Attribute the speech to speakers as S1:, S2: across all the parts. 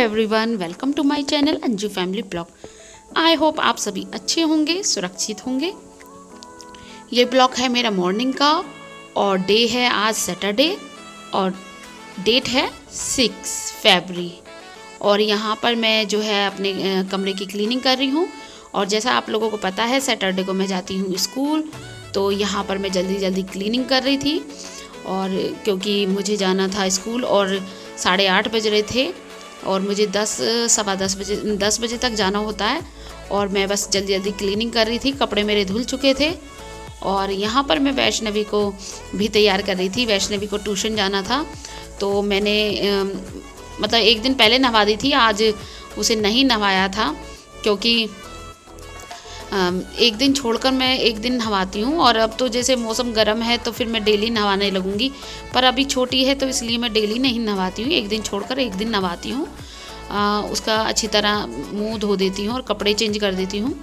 S1: Everyone, welcome to my channel Anju family blog. I hope आप सभी अच्छे होंगे, सुरक्षित होंगे। ये ब्लॉग है मेरा मॉर्निंग का और डे है आज सैटरडे और डेट है 6 फरवरी। और यहाँ पर मैं जो है अपने कमरे की क्लीनिंग कर रही हूँ। और जैसा आप लोगों को पता है सैटरडे को मैं जाती हूँ स्कूल, तो यहाँ पर मैं जल्दी जल्दी क्लीनिंग कर रही थी। और क्योंकि मुझे जाना था स्कूल और 8:30 बज रहे थे और मुझे 10 बजे तक जाना होता है। और मैं बस जल्दी जल्दी क्लीनिंग कर रही थी, कपड़े मेरे धुल चुके थे। और यहाँ पर मैं वैष्णवी को भी तैयार कर रही थी। वैष्णवी को ट्यूशन जाना था, तो मैंने मतलब एक दिन पहले नहवा दी थी, आज उसे नहीं नहवाया था क्योंकि एक दिन छोड़कर मैं एक दिन नहवाती हूँ। और अब तो जैसे मौसम गर्म है तो फिर मैं डेली नहवाने लगूँगी, पर अभी छोटी है तो इसलिए मैं डेली नहीं नहवाती हूँ, एक दिन छोड़कर एक दिन नहवाती हूँ। उसका अच्छी तरह मुंह धो देती हूँ और कपड़े चेंज कर देती हूँ।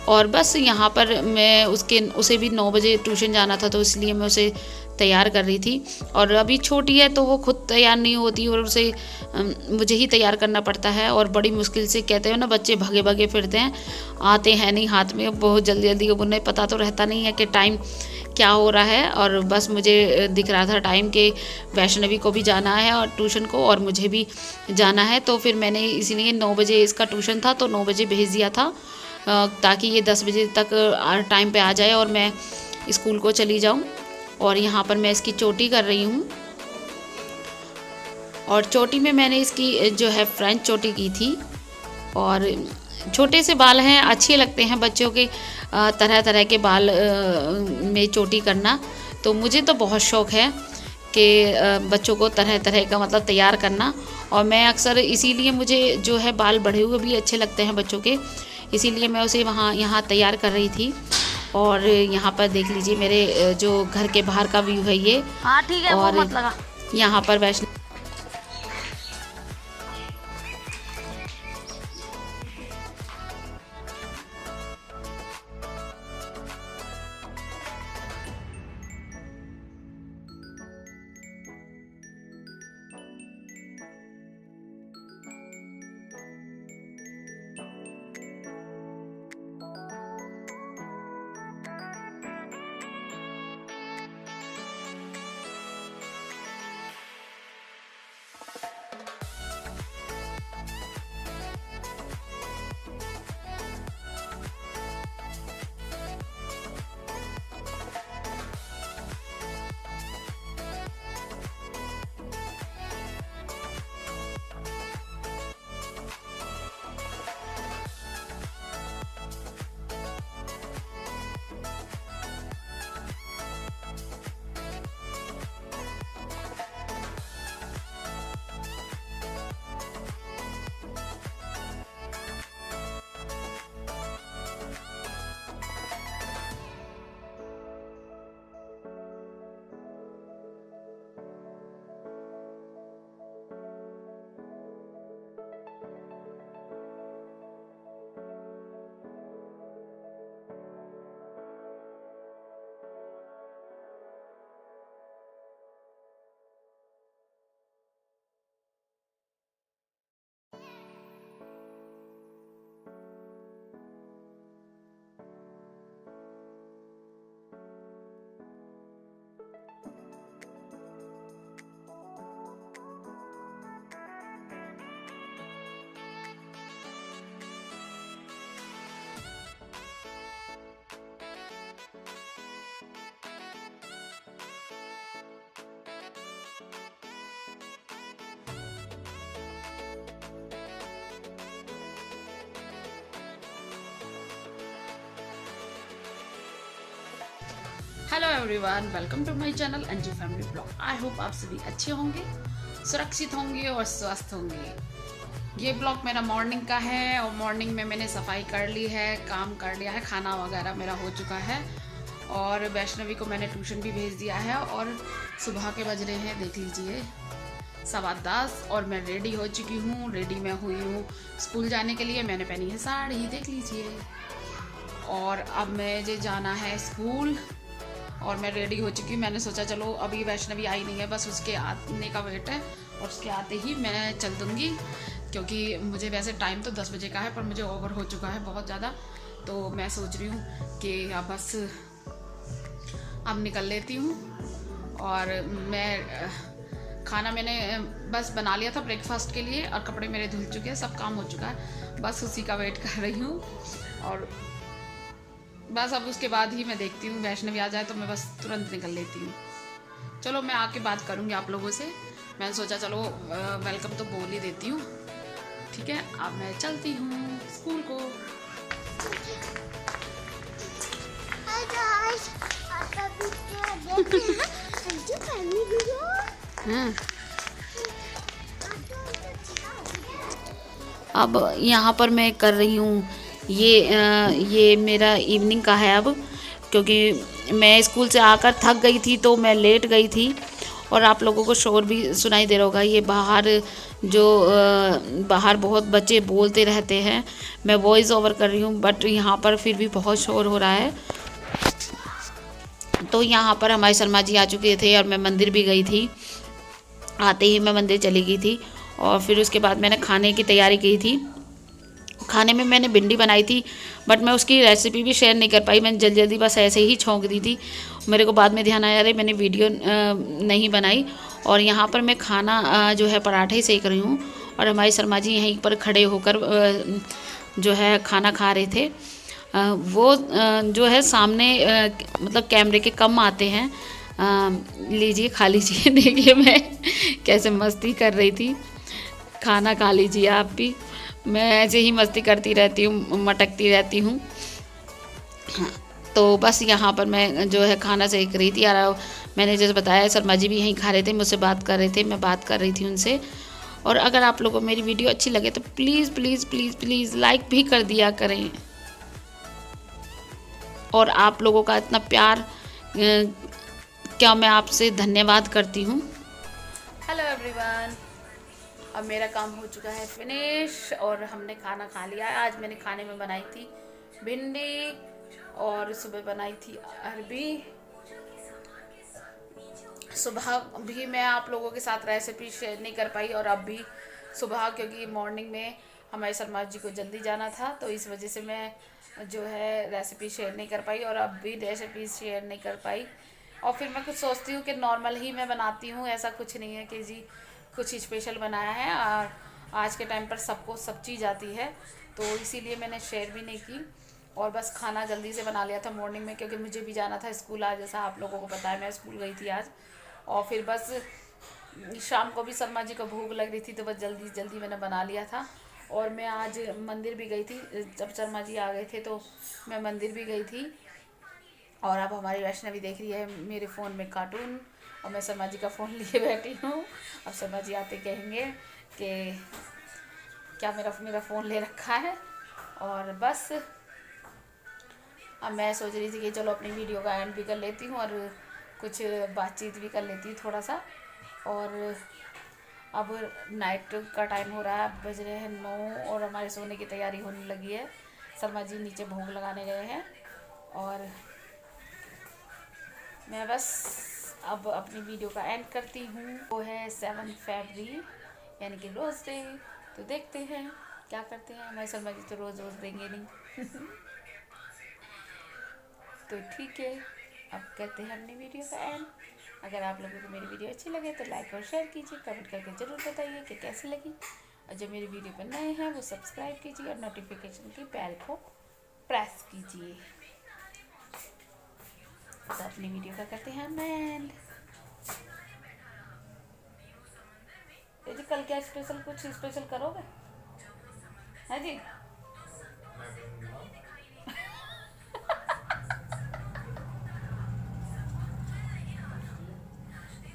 S1: और बस यहाँ पर मैं उसे भी 9 बजे ट्यूशन जाना था, तो इसलिए मैं उसे तैयार कर रही थी। और अभी छोटी है तो वो खुद तैयार नहीं होती और उसे मुझे ही तैयार करना पड़ता है। और बड़ी मुश्किल से, कहते हो ना बच्चे भागे भागे फिरते हैं, आते हैं नहीं हाथ में बहुत जल्दी जल्दी, उन्हें पता तो रहता नहीं है कि टाइम क्या हो रहा है। और बस मुझे दिख रहा था टाइम के वैष्णवी को भी जाना है और ट्यूशन को, और मुझे भी जाना है। तो फिर मैंने इसीलिए 9 बजे इसका ट्यूशन था तो 9 बजे भेज दिया था, ताकि ये 10 बजे तक टाइम पे आ जाए और मैं स्कूल को चली जाऊं। और यहाँ पर मैं इसकी चोटी कर रही हूँ। और चोटी में मैंने इसकी जो है फ्रेंच चोटी की थी। और छोटे से बाल हैं, अच्छे लगते हैं बच्चों के, तरह तरह के बाल में चोटी करना। तो मुझे तो बहुत शौक़ है कि बच्चों को तरह तरह का मतलब तैयार करना। और मैं अक्सर इसीलिए मुझे जो है बाल बढ़े हुए भी अच्छे लगते हैं बच्चों के, इसीलिए मैं उसे यहाँ तैयार कर रही थी। और यहाँ पर देख लीजिए मेरे जो घर के बाहर का व्यू है ये।
S2: हाँ ठीक है,
S1: और
S2: वो मत लगा।
S1: यहाँ पर Vaishnav hello everyone, welcome to my channel Anju family blog. I hope आप सभी अच्छे होंगे, सुरक्षित होंगे और स्वस्थ होंगे। ये ब्लॉग मेरा मॉर्निंग का है और मॉर्निंग में मैंने सफाई कर ली है, काम कर लिया है, खाना वगैरह मेरा हो चुका है। और वैष्णवी को मैंने ट्यूशन भी भेज दिया है। और सुबह के बज रहे हैं, देख लीजिए 10:15 और मैं रेडी हो चुकी हूँ। रेडी मैं हुई हूँ स्कूल जाने के लिए। मैंने पहनी है साड़ी, देख लीजिए। और अब मुझे जाना है स्कूल और मैं रेडी हो चुकी हूँ। मैंने सोचा चलो अभी वैष्णवी आई नहीं है, बस उसके आने का वेट है और उसके आते ही मैं चल दूँगी। क्योंकि मुझे वैसे टाइम तो 10 बजे का है, पर मुझे ओवर हो चुका है बहुत ज़्यादा। तो मैं सोच रही हूँ कि अब बस अब निकल लेती हूँ। और मैं खाना मैंने बस बना लिया था ब्रेकफास्ट के लिए, और कपड़े मेरे धुल चुके हैं, सब काम हो चुका है, बस उसी का वेट कर रही हूँ। और बस अब उसके बाद ही मैं देखती हूँ, वैष्णवी आ जाए तो मैं बस तुरंत निकल लेती हूँ। चलो मैं आके बात करूँगी आप लोगों से। मैंने सोचा चलो वेलकम तो बोल ही देती हूँ। ठीक है, अब मैं चलती हूँ स्कूल को। अब यहाँ पर मैं कर रही हूँ ये मेरा इवनिंग का है अब, क्योंकि मैं स्कूल से आकर थक गई थी तो मैं लेट गई थी। और आप लोगों को शोर भी सुनाई दे रहा होगा, ये बाहर बहुत बच्चे बोलते रहते हैं। मैं वॉइस ओवर कर रही हूँ, बट यहाँ पर फिर भी बहुत शोर हो रहा है। तो यहाँ पर हमारे शर्मा जी आ चुके थे और मैं मंदिर भी गई थी। आते ही मैं मंदिर चली गई थी, और फिर उसके बाद मैंने खाने की तैयारी की थी। खाने में मैंने भिंडी बनाई थी, बट मैं उसकी रेसिपी भी शेयर नहीं कर पाई। मैंने जल्दी जल्दी बस ऐसे ही छौंक दी थी। मेरे को बाद में ध्यान आया, अरे मैंने वीडियो नहीं बनाई। और यहाँ पर मैं खाना जो है पराठे सेक रही हूँ, और हमारी शर्मा जी यहीं पर खड़े होकर जो है खाना खा रहे थे। वो जो है सामने मतलब कैमरे के कम आते हैं। लीजिए खा लीजिए। देखिए मैं कैसे मस्ती कर रही थी। खाना खा लीजिए आप भी। मैं ऐसे ही मस्ती करती रहती हूँ, मटकती रहती हूँ। तो बस यहाँ पर मैं जो है खाना सेक रही थी। और मैंने जैसे बताया शर्मा जी भी यहीं खा रहे थे, मुझसे बात कर रहे थे, मैं बात कर रही थी उनसे। और अगर आप लोगों को मेरी वीडियो अच्छी लगे तो please please please please like भी कर दिया करें। और आप लोगों का इतना प्यार क्या मैं आपसे धन्यवाद करती हूँ। हेलो एवरीवन, अब मेरा काम हो चुका है फिनिश, और हमने खाना खा लिया है। आज मैंने खाने में बनाई थी भिंडी, और सुबह बनाई थी अरबी। सुबह भी मैं आप लोगों के साथ रेसिपी शेयर नहीं कर पाई, और अब भी सुबह, क्योंकि मॉर्निंग में हमारे शर्मा जी को जल्दी जाना था, तो इस वजह से मैं जो है रेसिपी शेयर नहीं कर पाई, और अब भी रेसिपी शेयर नहीं कर पाई। और फिर मैं कुछ सोचती हूँ कि नॉर्मल ही मैं बनाती हूँ, ऐसा कुछ नहीं है कि जी कुछ स्पेशल बनाया है। और आज के टाइम पर सबको सब चीज़ आती है, तो इसीलिए मैंने शेयर भी नहीं की। और बस खाना जल्दी से बना लिया था मॉर्निंग में, क्योंकि मुझे भी जाना था स्कूल आज, जैसा आप लोगों को पता है मैं स्कूल गई थी आज। और फिर बस शाम को भी शर्मा जी को भूख लग रही थी, तो बस जल्दी जल्दी मैंने बना लिया था। और मैं आज मंदिर भी गई थी, जब शर्मा जी आ गए थे तो मैं मंदिर भी गई थी। और अब हमारी वैष्णवी देख रही है मेरे फ़ोन में कार्टून, और मैं शर्मा जी का फ़ोन लिए बैठी हूँ। अब शर्मा जी आते कहेंगे कि क्या मेरा फ़ोन ले रखा है। और बस अब मैं सोच रही थी कि चलो अपनी वीडियो का एंड भी कर लेती हूँ, और कुछ बातचीत भी कर लेती हूँ थोड़ा सा। और अब नाइट का टाइम हो रहा है, अब बज रहे हैं 9, और हमारे सोने की तैयारी होने लगी है। शर्मा जी नीचे भोग लगाने गए हैं, और मैं बस अब अपनी वीडियो का एंड करती हूँ। वो है 7 फरवरी, यानी कि रोज़ डे। तो देखते हैं क्या करते हैं। हमारे शर्मा जी तो रोज़ देंगे नहीं। तो ठीक है, अब करते हैं अपनी वीडियो का एंड। अगर आप लोगों को मेरी वीडियो अच्छी लगे तो लाइक और शेयर कीजिए, कमेंट करके ज़रूर बताइए कि कैसी लगी। और जो मेरी वीडियो पर नए हैं वो सब्सक्राइब कीजिए, और नोटिफिकेशन की बेल को प्रेस कीजिए। तो अपनी वीडियो का करते हैं एंड। जी कल क्या स्पेशल, कुछ स्पेशल करोगे? है जी?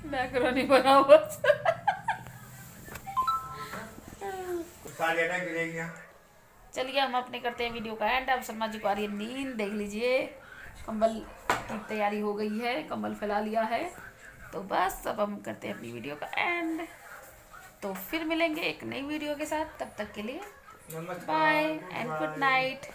S1: मैकरोनी बनाओ बस। चलिए हम अपने करते हैं वीडियो का एंड। अब शर्मा जी को आ रही है नींद, देख लीजिए कंबल की तैयारी हो गई है, कंबल फैला लिया है। तो बस अब हम करते हैं अपनी वीडियो का एंड। तो फिर मिलेंगे एक नई वीडियो के साथ, तब तक के लिए बाय एंड गुड नाइट।